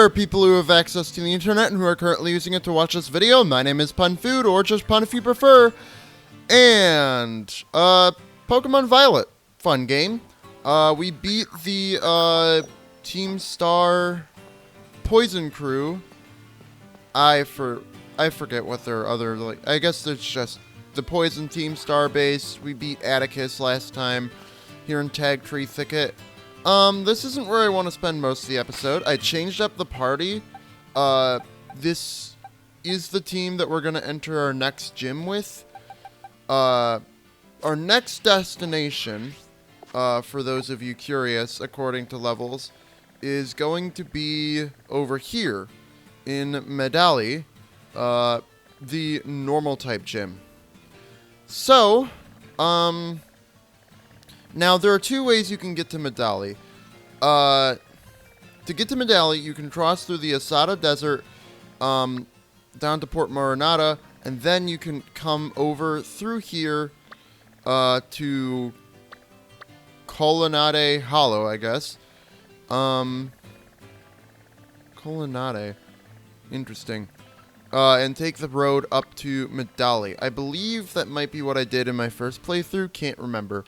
there, people who have access to the internet and who are currently using it to watch this video. My name is PunFood, or just Pun if you prefer. And, Pokemon Violet. Fun game. We beat the, Team Star Poison Crew. I forget what their other, like, I guess there's just the Poison Team Star base. We beat Atticus last time here in Tag Tree Thicket. This isn't where I want to spend most of the episode. I changed up the party. This is the team that we're going to enter our next gym with. Our next destination, for those of you curious, according to levels, is going to be over here in Medali, the normal type gym. So, now, there are two ways you can get to Medali. To get to Medali, you can cross through the Asada Desert down to Port Moronata, and then you can come over through here to Colonnade Hollow, I guess. Colonnade. Interesting. And take the road up to Medali. I believe that might be what I did in my first playthrough. Can't remember.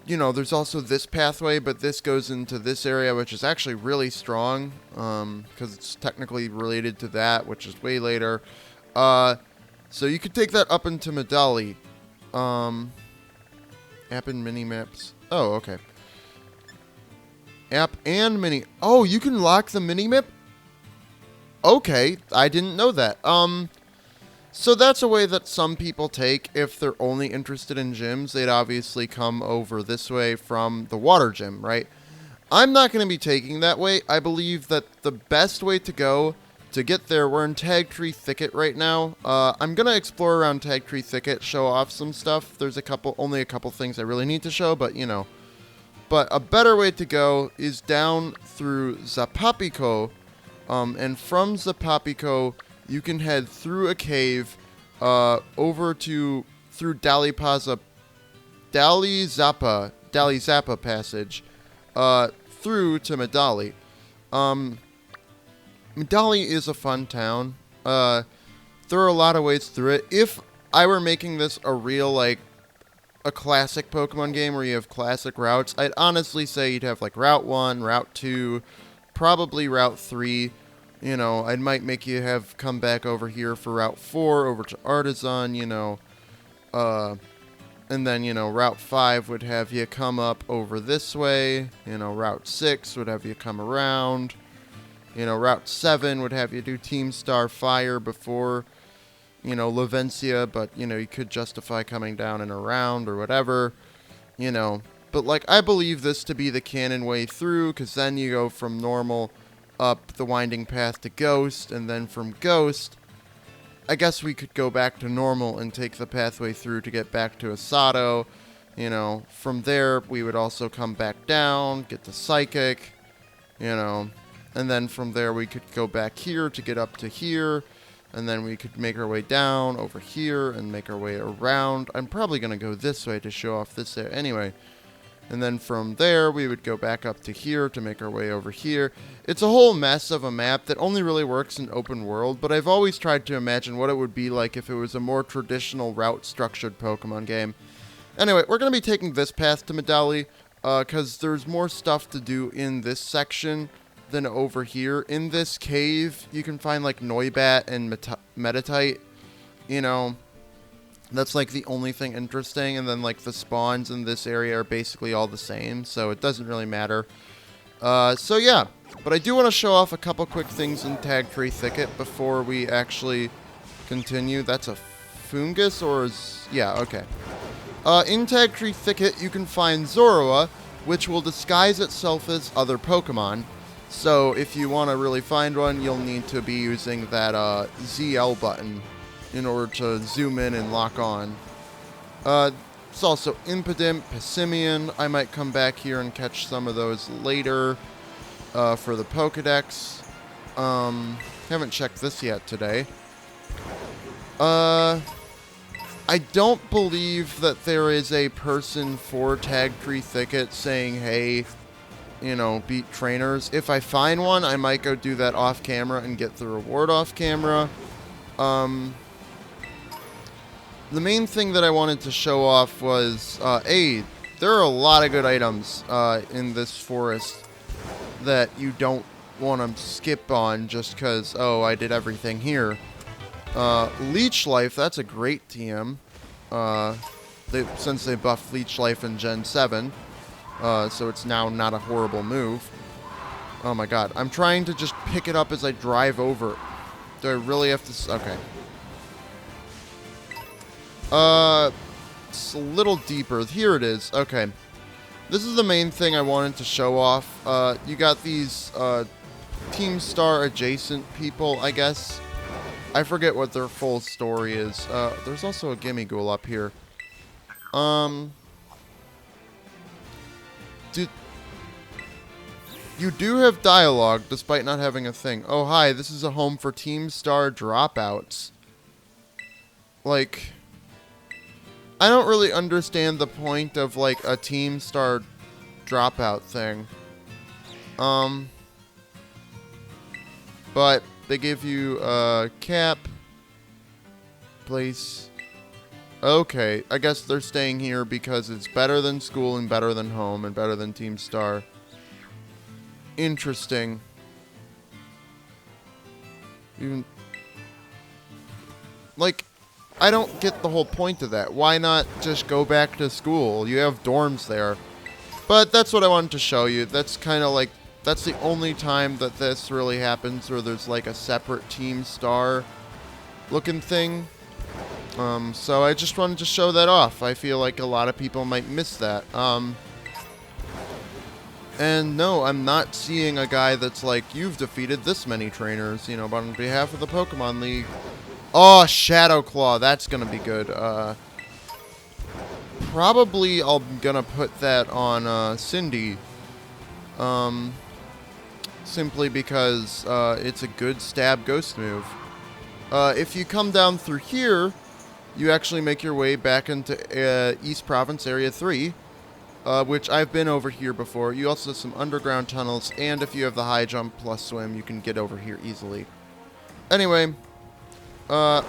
You know, there's also this pathway, but this goes into this area, which is actually really strong, because it's technically related to that, which is way later. So you could take that up into Medali. App and mini-maps. Oh, okay. App and mini... Oh, you can lock the mini-map? Okay, I didn't know that. So that's a way that some people take if they're only interested in gyms. They'd obviously come over this way from the water gym, right? I'm not going to be taking that way. I believe that the best way to go to get there, we're in Tag Tree Thicket right now. I'm going to explore around Tag Tree Thicket, show off some stuff. There's only a couple things I really need to show, but you know. But a better way to go is down through Zapapico, and from Zapapico, you can head through a cave, over to, through Dali Zappa passage, through to Medali. Medali is a fun town. There are a lot of ways through it. If I were making this a real, like, a classic Pokemon game where you have classic routes, I'd honestly say you'd have, like, Route 1, Route 2, probably Route 3. You know, I might make you have come back over here for Route 4, over to Artisan, you know. And then, you know, Route 5 would have you come up over this way. You know, Route 6 would have you come around. You know, Route 7 would have you do Team Star Fire before, you know, Lavencia. But, you know, you could justify coming down and around or whatever, you know. But, like, I believe this to be the canon way through, because then you go from normal up the winding path to Ghost, and then from Ghost, I guess we could go back to normal and take the pathway through to get back to Asado. You know, from there, we would also come back down, get to Psychic, you know, and then from there we could go back here to get up to here, and then we could make our way down over here and make our way around. I'm probably going to go this way to show off this area anyway. And then from there, we would go back up to here to make our way over here. It's a whole mess of a map that only really works in open world, but I've always tried to imagine what it would be like if it was a more traditional route-structured Pokemon game. Anyway, we're going to be taking this path to Medali, because there's more stuff to do in this section than over here. In this cave, you can find, like, Noibat and Metatite, you know. That's, like, the only thing interesting, and then, like, the spawns in this area are basically all the same, so it doesn't really matter. So, yeah. But I do want to show off a couple quick things in Tag Tree Thicket before we actually continue. That's a fungus, or is... Yeah, okay. In Tag Tree Thicket, you can find Zorua, which will disguise itself as other Pokemon. So, if you want to really find one, you'll need to be using that, ZL button in order to zoom in and lock on. It's also Impidimp, Passimian. I might come back here and catch some of those later for the Pokedex. Haven't checked this yet today. I don't believe that there is a person for Tag Tree Thicket saying, hey, you know, beat trainers. If I find one, I might go do that off camera and get the reward off camera. The main thing that I wanted to show off was, there are a lot of good items in this forest that you don't want to skip on just because, oh, I did everything here. Leech Life, that's a great TM. Since they buffed Leech Life in Gen 7, so it's now not a horrible move. Oh my god, I'm trying to just pick it up as I drive over. Do I really have to... Okay. It's a little deeper. Here it is. Okay. This is the main thing I wanted to show off. You got these, Team Star adjacent people, I guess. I forget what their full story is. There's also a Gimme Ghoul up here. You do have dialogue, despite not having a thing. Oh, hi, this is a home for Team Star dropouts. Like, I don't really understand the point of, like, a Team Star dropout thing. But they give you a cap, place. Okay, I guess they're staying here because it's better than school and better than home and better than Team Star. Interesting. Even, like, I don't get the whole point of that. Why not just go back to school? You have dorms there. But that's what I wanted to show you. That's kind of like, that's the only time that this really happens where there's like a separate Team Star looking thing. So I just wanted to show that off. I feel like a lot of people might miss that. And no, I'm not seeing a guy that's like, you've defeated this many trainers, you know, but on behalf of the Pokemon League. Oh, Shadow Claw, that's gonna be good. Probably I'm gonna put that on, Cindy. Simply because, it's a good stab ghost move. If you come down through here, you actually make your way back into, East Province Area 3. Which I've been over here before. You also have some underground tunnels, and if you have the high jump plus swim, you can get over here easily. Anyway, I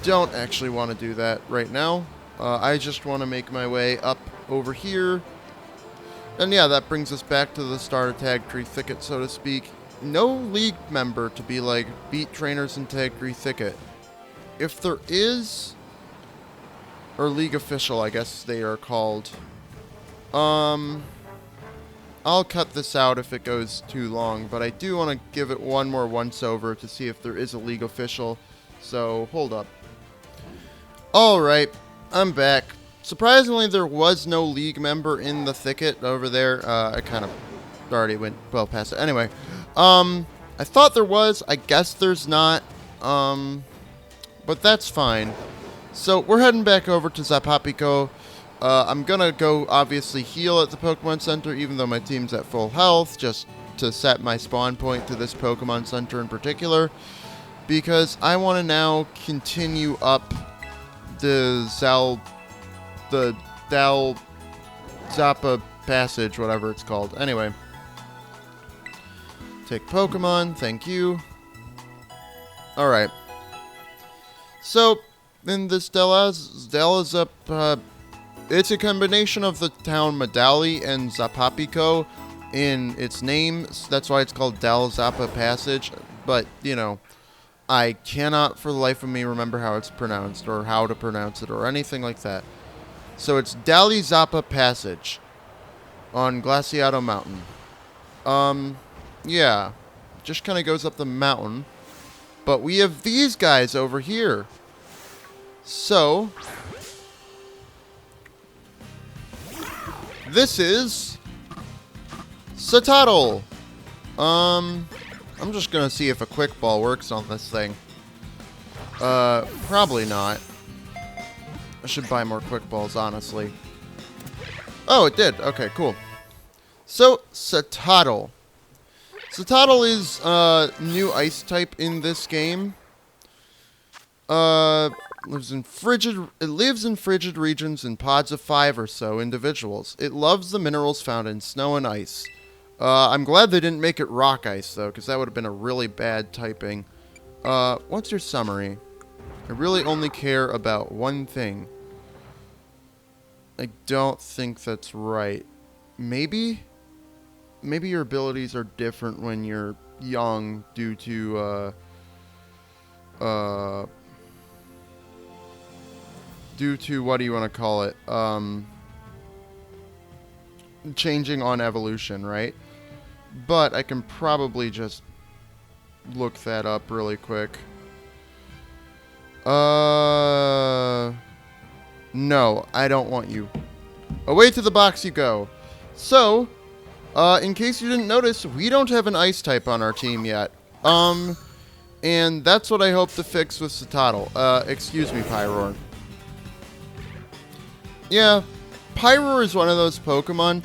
don't actually want to do that right now. I just want to make my way up over here. And yeah, that brings us back to the starter tag tree thicket, so to speak. No league member to be like, beat trainers in tag tree thicket. If there is... or league official, I guess they are called. I'll cut this out if it goes too long, but I do want to give it one more once-over to see if there is a league official. So, hold up. Alright, I'm back. Surprisingly, there was no league member in the thicket over there. I kind of already went well past it. Anyway, I thought there was. I guess there's not. But that's fine. So, we're heading back over to Zapapico. I'm gonna go, obviously, heal at the Pokemon Center, even though my team's at full health, just to set my spawn point to this Pokemon Center in particular, because I want to now continue up the Dal Zappa Passage, whatever it's called. Anyway. Take Pokemon, thank you. Alright. So... in this Delazap, it's a combination of the town Medali and Zapapico in its name. That's why it's called Dalzapa Passage. But, you know, I cannot for the life of me remember how it's pronounced or how to pronounce it or anything like that. So it's Dalizapa Passage on Glaciado Mountain. Yeah, just kind of goes up the mountain. But we have these guys over here. So, this is Satotl. I'm just gonna see if a quick ball works on this thing. Probably not. I should buy more quick balls, honestly. Oh, it did. Okay, cool. So, Satotl. Satotl is new ice type in this game. It lives in frigid regions in pods of 5 or so individuals. It loves the minerals found in snow and ice. I'm glad they didn't make it rock ice, though, because that would have been a really bad typing. What's your summary? I really only care about one thing. I don't think that's right. Maybe? Maybe your abilities are different when you're young due to, what do you want to call it? Changing on evolution, right? But I can probably just look that up really quick. No, I don't want you. Away to the box you go. So, in case you didn't notice, we don't have an ice type on our team yet. And that's what I hope to fix with Citadel. Excuse me, Pyroar. Yeah, Pyroar is one of those Pokemon.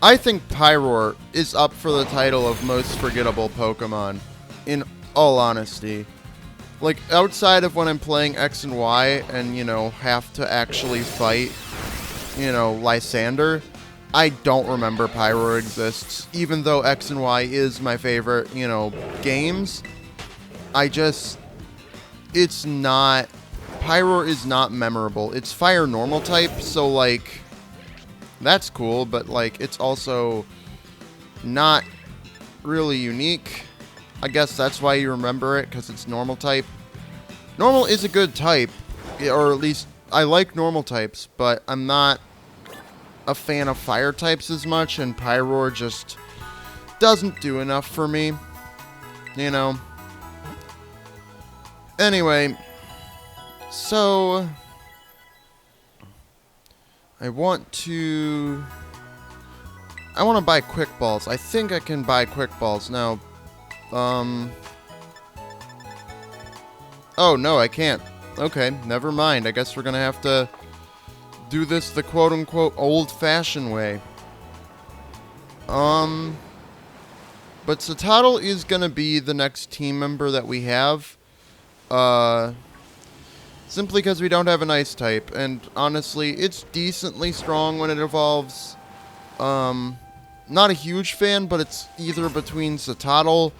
I think Pyroar is up for the title of most forgettable Pokemon, in all honesty. Like, outside of when I'm playing X and Y and, you know, have to actually fight, you know, Lysander, I don't remember Pyroar exists. Even though X and Y is my favorite, you know, games, it's not... Pyroar is not memorable. It's fire normal type, so, like, that's cool, but, like, it's also not really unique. I guess that's why you remember it, because it's normal type. Normal is a good type, or at least I like normal types, but I'm not a fan of fire types as much, and Pyroar just doesn't do enough for me, you know. Anyway, so I want to buy quick balls. I think I can buy quick balls now. Oh, no, I can't. Okay, never mind. I guess we're gonna have to do this the quote-unquote old-fashioned way. But Citadel is gonna be the next team member that we have. Simply because we don't have an ice type, and honestly, it's decently strong when it evolves. Not a huge fan, but it's either between Citadel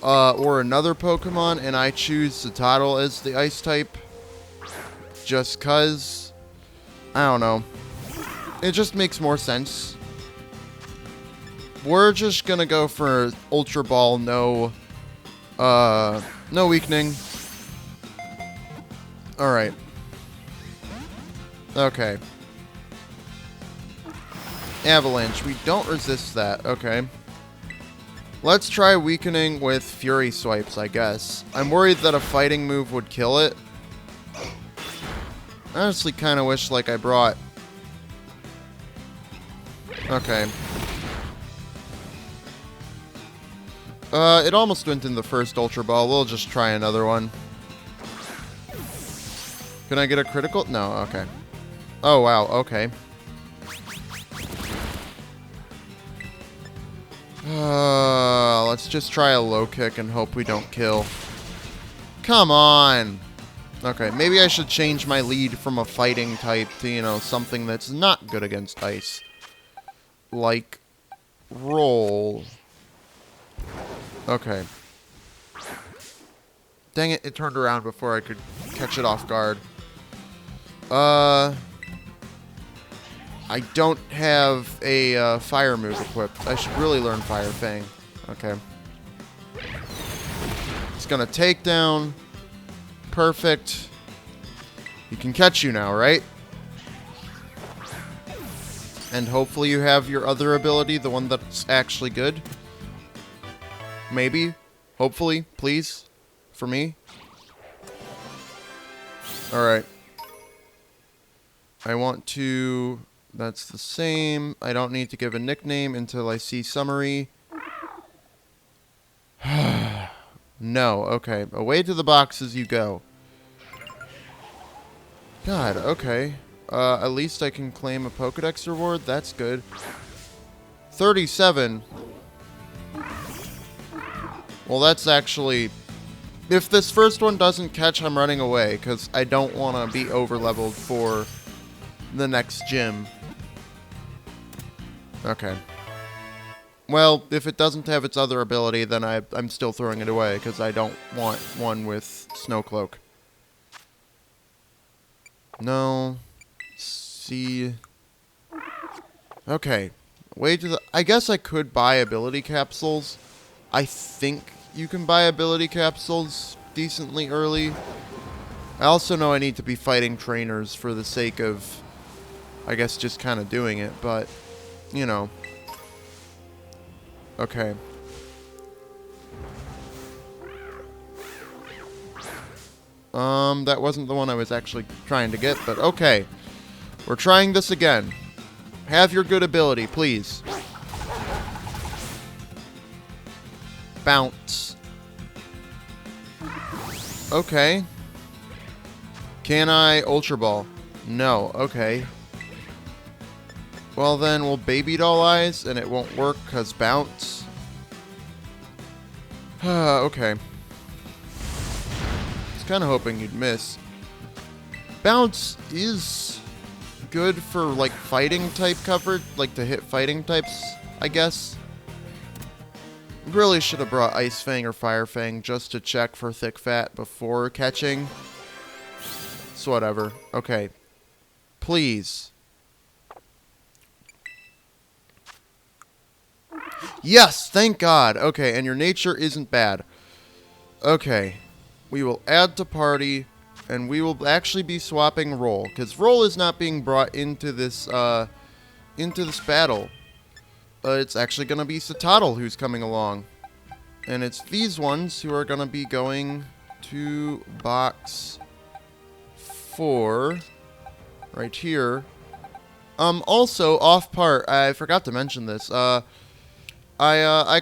or another Pokemon, and I choose Citadel as the ice type. Just cause, I don't know. It just makes more sense. We're just gonna go for Ultra Ball, no weakening. Alright. Okay. Avalanche. We don't resist that. Okay. Let's try weakening with Fury Swipes, I guess. I'm worried that a fighting move would kill it. I honestly kind of wish, like, I brought... Okay. It almost went in the first Ultra Ball. We'll just try another one. Can I get a critical? No, okay. Oh, wow, okay. Let's just try a low kick and hope we don't kill. Come on! Okay, maybe I should change my lead from a fighting type to, you know, something that's not good against ice. Like, roll. Okay. Dang it, it turned around before I could catch it off guard. I don't have a fire move equipped. I should really learn Fire Fang. Okay. It's gonna take down. Perfect. He can catch you now, right? And hopefully you have your other ability, the one that's actually good. Maybe. Hopefully. Please. For me. Alright. I want to... That's the same. I don't need to give a nickname until I see summary. No. Okay. Away to the boxes you go. God, okay. At least I can claim a Pokedex reward. That's good. 37. Well, that's actually If this first one doesn't catch, I'm running away, because I don't want to be over-leveled for the next gym. Okay. Well, if it doesn't have its other ability, then I'm still throwing it away, because I don't want one with Snow Cloak. No. C. Okay. Way to the... I guess I could buy ability capsules. I think you can buy ability capsules decently early. I also know I need to be fighting trainers for the sake of, I guess, just kind of doing it, but, you know. Okay. That wasn't the one I was actually trying to get, but okay. We're trying this again. Have your good ability, please. Bounce. Okay. Can I Ultra Ball? No. Okay. Well then, we'll Baby Doll Eyes, and it won't work because bounce. Okay. I was kind of hoping you'd miss. Bounce is good for, like, fighting type coverage, like to hit fighting types, I guess. Really should have brought Ice Fang or Fire Fang just to check for Thick Fat before catching. So whatever. Okay. Please. Yes! Thank God! Okay, and your nature isn't bad. Okay. We will add to party, and we will actually be swapping Roll, because Roll is not being brought into this battle. It's actually going to be Citadel who's coming along. And it's these ones who are going to be going to box 4 right here. Also, off part, I forgot to mention this. I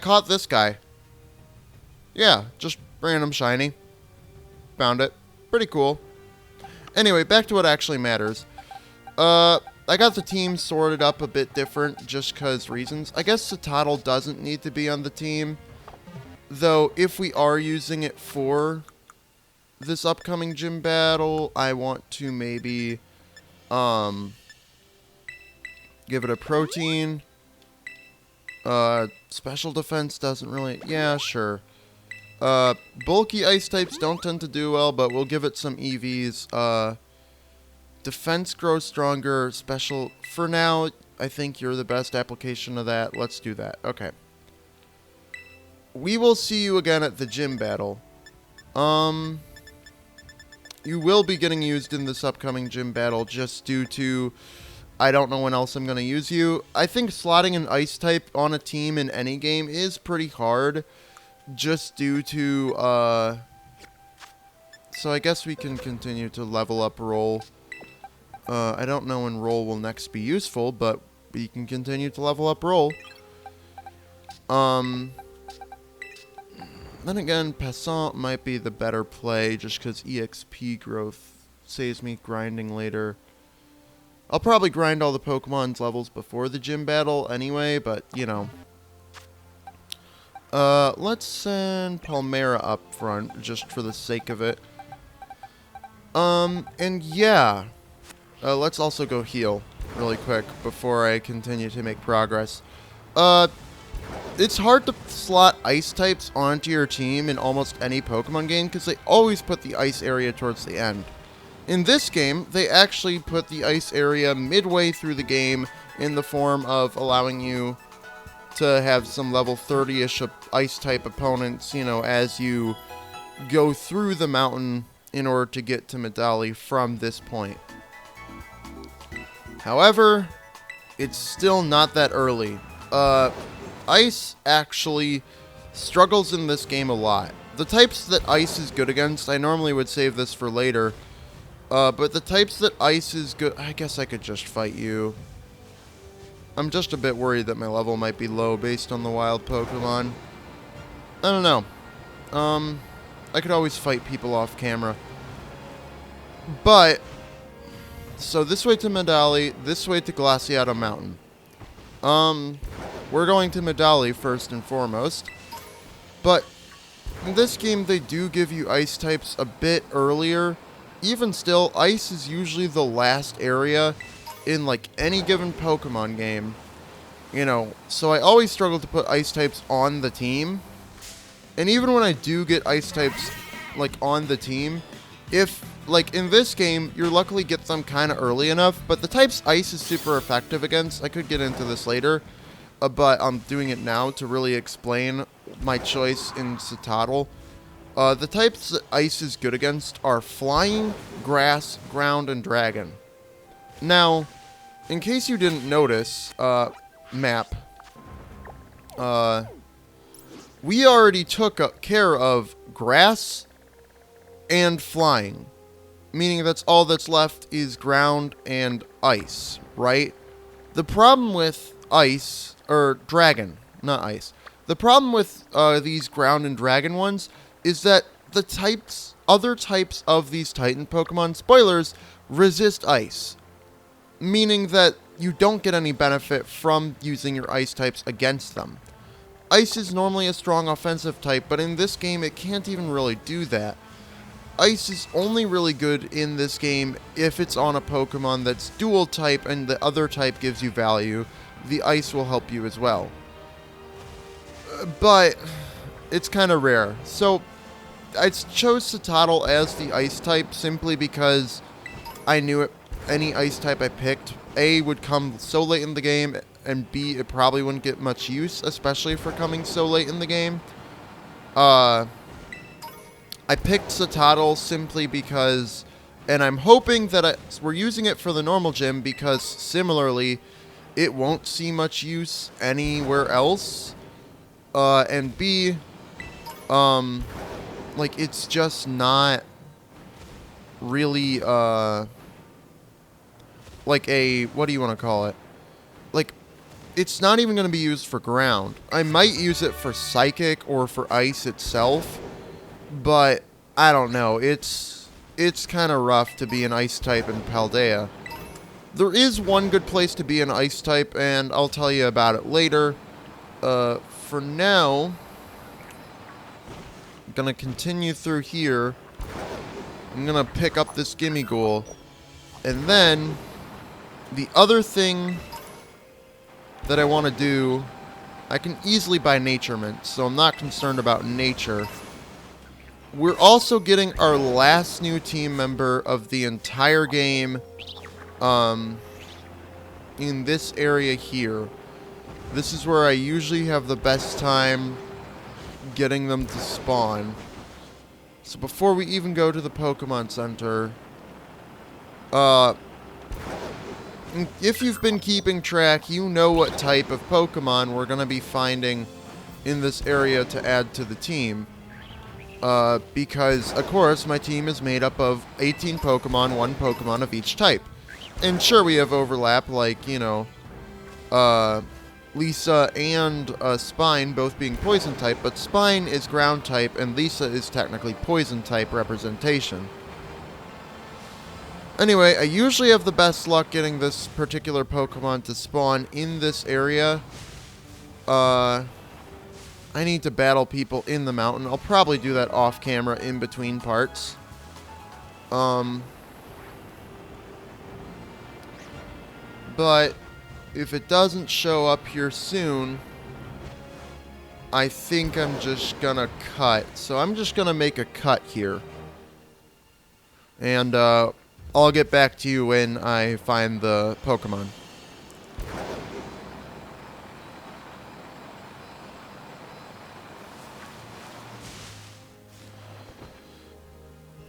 caught this guy. Yeah, just random shiny. Found it. Pretty cool. Anyway, back to what actually matters. I got the team sorted up a bit different just because reasons. I guess Citadel doesn't need to be on the team. Though, if we are using it for this upcoming gym battle, I want to maybe give it a protein. Special defense doesn't really... Yeah, sure. Bulky ice types don't tend to do well, but we'll give it some EVs. Defense grows stronger. Special... For now, I think you're the best application of that. Let's do that. Okay. We will see you again at the gym battle. You will be getting used in this upcoming gym battle just due to... I don't know when else I'm going to use you. I think slotting an ice type on a team in any game is pretty hard. Just due to... So I guess we can continue to level up Roll. I don't know when Roll will next be useful, but we can continue to level up Roll. Then again, Passant might be the better play, just because EXP growth saves me grinding later. I'll probably grind all the Pokemon's levels before the gym battle anyway, but, you know. Let's send Palmera up front, just for the sake of it. And yeah. Let's also go heal really quick before I continue to make progress. It's hard to slot ice types onto your team in almost any Pokemon game because they always put the ice area towards the end. In this game, they actually put the ice area midway through the game in the form of allowing you to have some level 30-ish ice type opponents, you know, as you go through the mountain in order to get to Medali from this point. However, it's still not that early. Ice actually struggles in this game a lot. The types that Ice is good against, I normally would save this for later, but the types that Ice is good... I guess I could just fight you. I'm just a bit worried that my level might be low based on the wild Pokemon. I don't know. I could always fight people off camera. But... So this way to Medali, this way to Glaciato Mountain. We're going to Medali first and foremost. But In this game, they do give you ice types a bit earlier. Even still, ice is usually the last area in like any given Pokemon game. You know, so I always struggle to put ice types on the team. And even when I do get ice types like on the team, if like in this game, you luckily get them kind of early enough, but the types ice is super effective against. I could get into this later, but I'm doing it now to really explain my choice in Citadel. The types that ice is good against are flying, grass, ground, and dragon. Now, in case you didn't notice, map, we already took care of grass and flying, meaning that's all that's left is ground and ice, right? The problem with ice, or dragon, not ice. The problem with these ground and dragon ones is that the other types of these Titan Pokemon, spoilers, resist ice. Meaning that you don't get any benefit from using your ice types against them. Ice is normally a strong offensive type, but in this game it can't even really do that. Ice is only really good in this game if it's on a Pokemon that's dual type and the other type gives you value. The ice will help you as well. But it's kind of rare. So I chose Citadel as the ice type simply because I knew any ice type I picked, A, would come so late in the game, and B, it probably wouldn't get much use, especially for coming so late in the game. I picked Citadel simply because, and I'm hoping that we're using it for the normal gym because similarly, it won't see much use anywhere else. And B, like, it's just not really, like a, what do you want to call it? Like, it's not even going to be used for ground. I might use it for psychic or for ice itself, but I don't know. It's kind of rough to be an ice type in Paldea. There is one good place to be an ice type, and I'll tell you about it later. For now, I'm going to continue through here. I'm going to pick up this Gimmighoul. And then, the other thing that I want to do, I can easily buy Nature Mint, so I'm not concerned about nature. We're also getting our last new team member of the entire game in this area here. This is where I usually have the best time getting them to spawn. So before we even go to the Pokemon Center, if you've been keeping track, you know what type of Pokemon we're going to be finding in this area to add to the team. Because, of course, my team is made up of 18 Pokemon, one Pokemon of each type. And sure, we have overlap, like, you know, Lisa and Spine both being Poison type, but Spine is Ground type, and Lisa is technically Poison type representation. Anyway, I usually have the best luck getting this particular Pokemon to spawn in this area. I need to battle people in the mountain. I'll probably do that off camera in between parts. But if it doesn't show up here soon, I think I'm just gonna cut. So I'm just gonna make a cut here. And I'll get back to you when I find the Pokemon.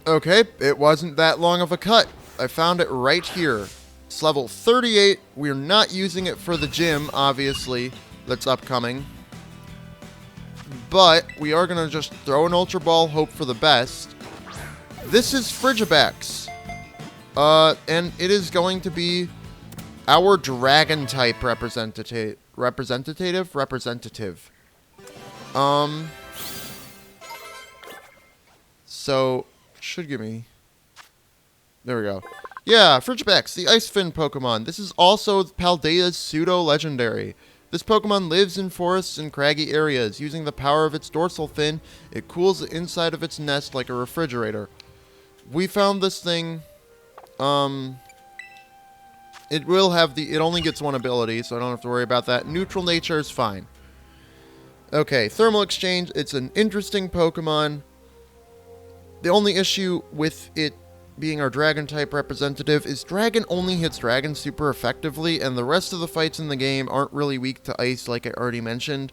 Okay, it wasn't that long of a cut. I found it right here. It's level 38. We're not using it for the gym, obviously, that's upcoming. But we are going to just throw an Ultra Ball, hope for the best. This is Frigibax. And it is going to be our Dragon type representative. So, should give me... There we go. Yeah, Frigibax, the Ice Fin Pokemon. This is also Paldea's pseudo-legendary. This Pokemon lives in forests and craggy areas. Using the power of its dorsal fin, it cools the inside of its nest like a refrigerator. We found this thing. It will have it only gets one ability, so I don't have to worry about that. Neutral nature is fine. Okay, Thermal Exchange. It's an interesting Pokemon. The only issue with it being our Dragon type representative is Dragon only hits Dragon super effectively, and the rest of the fights in the game aren't really weak to Ice like I already mentioned.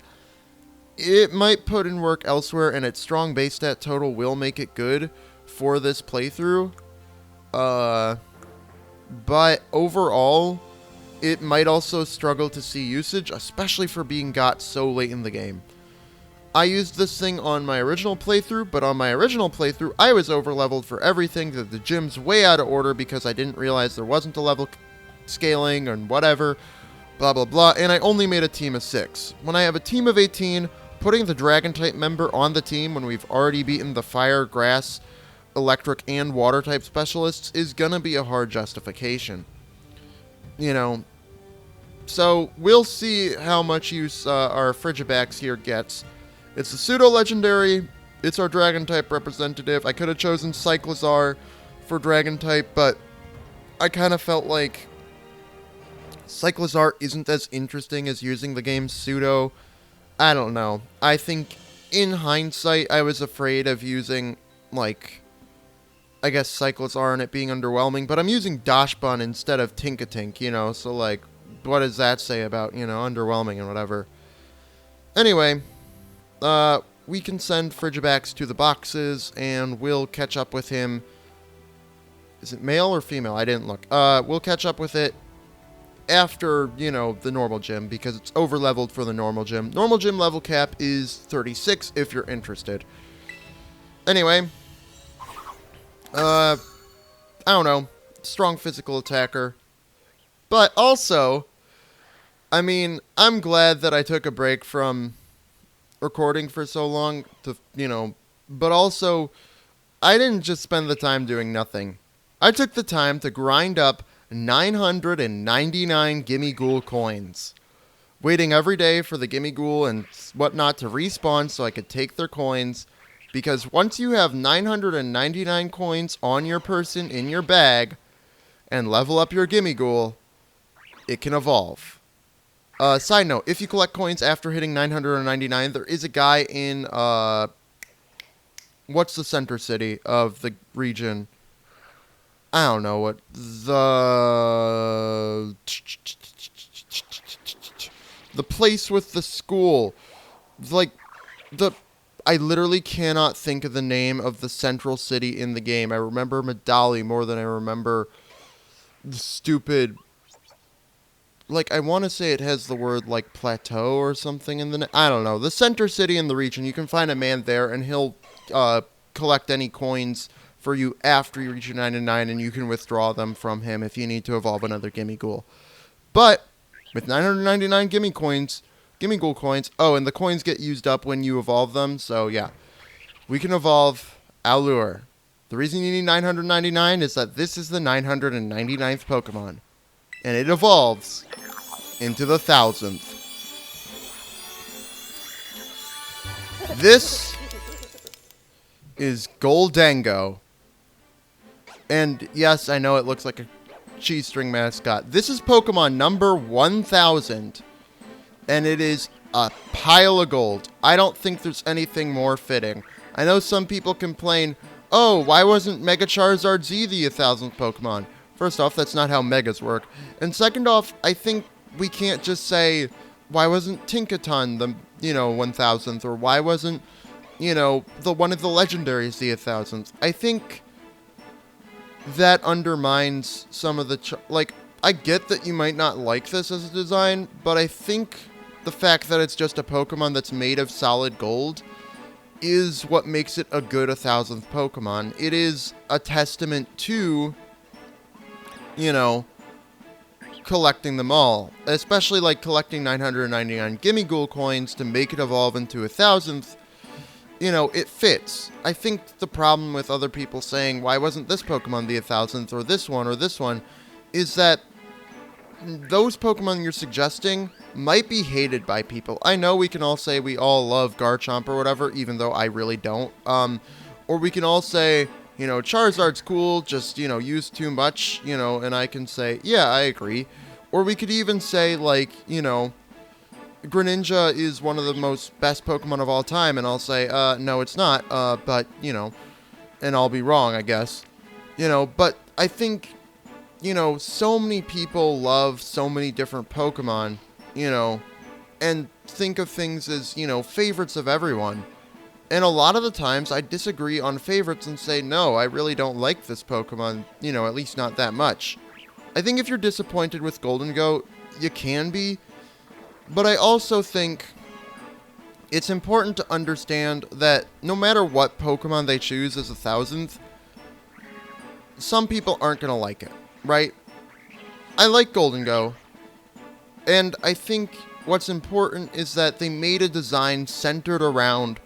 It might put in work elsewhere, and its strong base stat total will make it good for this playthrough. But overall, it might also struggle to see usage, especially for being got so late in the game. I used this thing on my original playthrough, but on my original playthrough, I was overleveled for everything. The gym's way out of order because I didn't realize there wasn't a level scaling and whatever, blah blah blah, and I only made a team of 6. When I have a team of 18, putting the Dragon-type member on the team when we've already beaten the Fire, Grass, Electric, and Water-type specialists is gonna be a hard justification. You know, so we'll see how much use our Frigibax here gets. It's a pseudo-legendary. It's our Dragon-type representative. I could have chosen Cyclizar for Dragon-type, but I kind of felt like Cyclizar isn't as interesting as using the game's pseudo. I don't know. I think, in hindsight, I was afraid of using, like, I guess Cyclizar and it being underwhelming, but I'm using Dashbun instead of Tinkatink, you know, so, like, what does that say about, you know, underwhelming and whatever. Anyway, we can send Frigibax to the boxes, and we'll catch up with him. Is it male or female? I didn't look. We'll catch up with it after, you know, the normal gym, because it's over-leveled for the normal gym. Normal gym level cap is 36 if you're interested. Anyway, I don't know, strong physical attacker. But also, I mean, I'm glad that I took a break from recording for so long to, you know, but also, I didn't just spend the time doing nothing. I took the time to grind up 999 Gimme Ghoul coins. Waiting every day for the Gimme Ghoul and whatnot to respawn so I could take their coins. Because once you have 999 coins on your person in your bag and level up your Gimme Ghoul, it can evolve. Side note, if you collect coins after hitting 999, there is a guy in, what's the center city of the region? I don't know what, the place with the school. Like, I literally cannot think of the name of the central city in the game. I remember Medali more than I remember the stupid, like, I want to say it has the word, like, plateau or something in the I don't know. The center city in the region, you can find a man there, and he'll collect any coins for you after you reach your 99, and you can withdraw them from him if you need to evolve another Gimme Ghoul. But with 999 Gimme Ghoul coins, oh, and the coins get used up when you evolve them, so yeah. We can evolve Allure. The reason you need 999 is that this is the 999th Pokemon, and it evolves into the 1000th. This is Goldango. And yes, I know it looks like a cheese string mascot. This is Pokemon number 1000. And it is a pile of gold. I don't think there's anything more fitting. I know some people complain, oh, why wasn't Mega Charizard Z the 1000th Pokemon? First off, that's not how Megas work. And second off, I think we can't just say, why wasn't Tinkaton the, 1000th? Or why wasn't, the one of the legendaries the 1000th? I think that undermines some of the... I get that you might not like this as a design, but I think the fact that it's just a Pokemon that's made of solid gold is what makes it a good 1000th Pokemon. It is a testament to, collecting them all. Especially, collecting 999 Gimme Ghoul coins to make it evolve into 1000th. It fits. I think the problem with other people saying, why wasn't this Pokemon the 1000th, or this one, is that those Pokemon you're suggesting might be hated by people. I know we can all say we all love Garchomp or whatever, even though I really don't. Or we can all say, you know, Charizard's cool, just, you know, use too much, you know, and I can say, yeah, I agree. Or we could even say, like, you know, Greninja is one of the most best Pokemon of all time, and I'll say, no, it's not, but, you know, and I'll be wrong, I guess. You know, but I think, you know, so many people love so many different Pokemon, you know, and think of things as, you know, favorites of everyone. And a lot of the times I disagree on favorites and say, no, I really don't like this Pokemon, you know, at least not that much. I think if you're disappointed with Golden Goat, you can be, but I also think it's important to understand that no matter what Pokemon they choose as a 1000th, some people aren't going to like it, right? I like Golden Go, and I think what's important is that they made a design centered around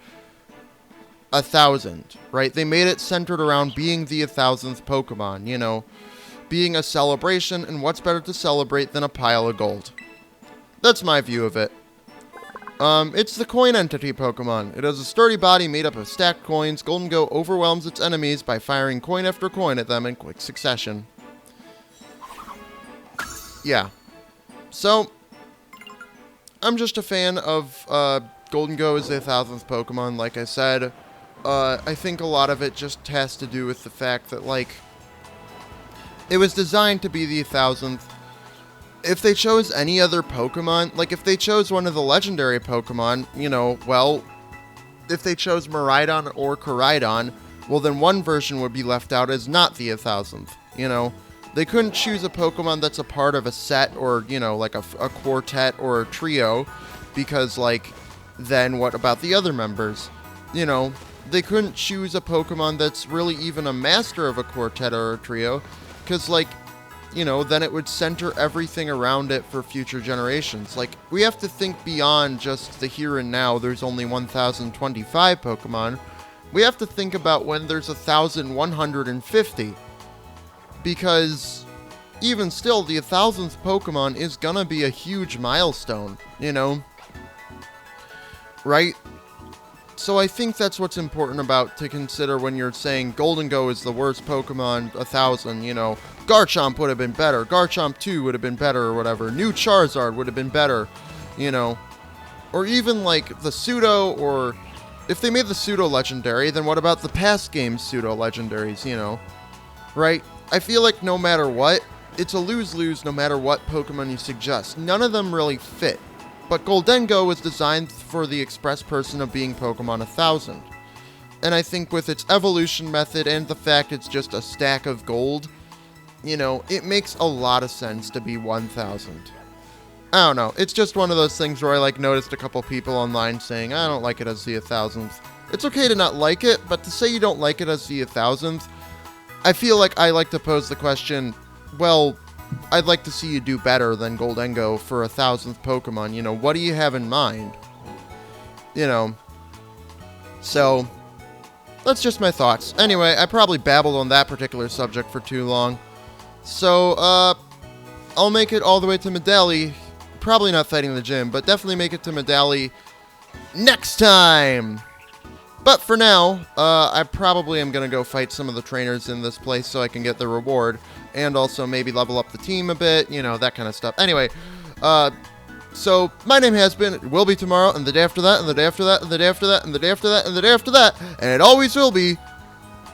1000, right? They made it centered around being the 1000th Pokemon, you know, being a celebration, and what's better to celebrate than a pile of gold? That's my view of it. It's the coin entity Pokemon. It has a sturdy body made up of stacked coins. Golden Go overwhelms its enemies by firing coin after coin at them in quick succession. Yeah. So, I'm just a fan of Golden Go as the 1000th Pokemon, like I said. I think a lot of it just has to do with the fact that, like, it was designed to be the 1000th. If they chose any other Pokemon, like if they chose one of the legendary Pokemon, you know, well, if they chose Miraidon or Koraidon, well then one version would be left out as not the 1000th, you know. They couldn't choose a Pokemon that's a part of a set or, you know, like a quartet or a trio, because, like, then what about the other members? You know, they couldn't choose a Pokemon that's really even a master of a quartet or a trio, because, like, you know, then it would center everything around it for future generations. Like, we have to think beyond just the here and now. There's only 1,025 Pokemon. We have to think about when there's 1,150. Because even still, the 1000th Pokemon is gonna be a huge milestone, you know? Right? So I think that's what's important about to consider when you're saying Golden Go is the worst Pokemon 1000, you know. Garchomp would have been better. Garchomp 2 would have been better or whatever. New Charizard would have been better, you know. Or even like the Pseudo, or if they made the Pseudo legendary, then what about the past game's Pseudo legendaries, you know? Right? I feel like no matter what, it's a lose-lose no matter what Pokemon you suggest. None of them really fit. But Goldengo was designed for the express person of being Pokemon 1000. And I think with its evolution method and the fact it's just a stack of gold, you know, it makes a lot of sense to be 1000. I don't know. It's just one of those things where I, like, noticed a couple people online saying, I don't like it as the 1000th. It's okay to not like it, but to say you don't like it as the 1000th, I feel like I like to pose the question, well, I'd like to see you do better than Goldengo for 1000th Pokemon. You know, what do you have in mind? You know. So, that's just my thoughts. Anyway, I probably babbled on that particular subject for too long. So, I'll make it all the way to Medali. Probably not fighting the gym, but definitely make it to Medali next time! But for now, I probably am going to go fight some of the trainers in this place so I can get the reward. And also maybe level up the team a bit, you know, that kind of stuff. Anyway, so my name has been, it will be tomorrow, and the day after that, and the day after that, and the day after that, and the day after that, and the day after that, and it always will be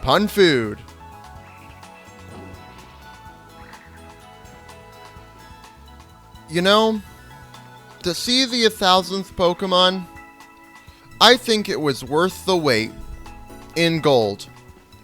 Pun Food. You know, to see the 1000th Pokemon, I think it was worth the wait in gold.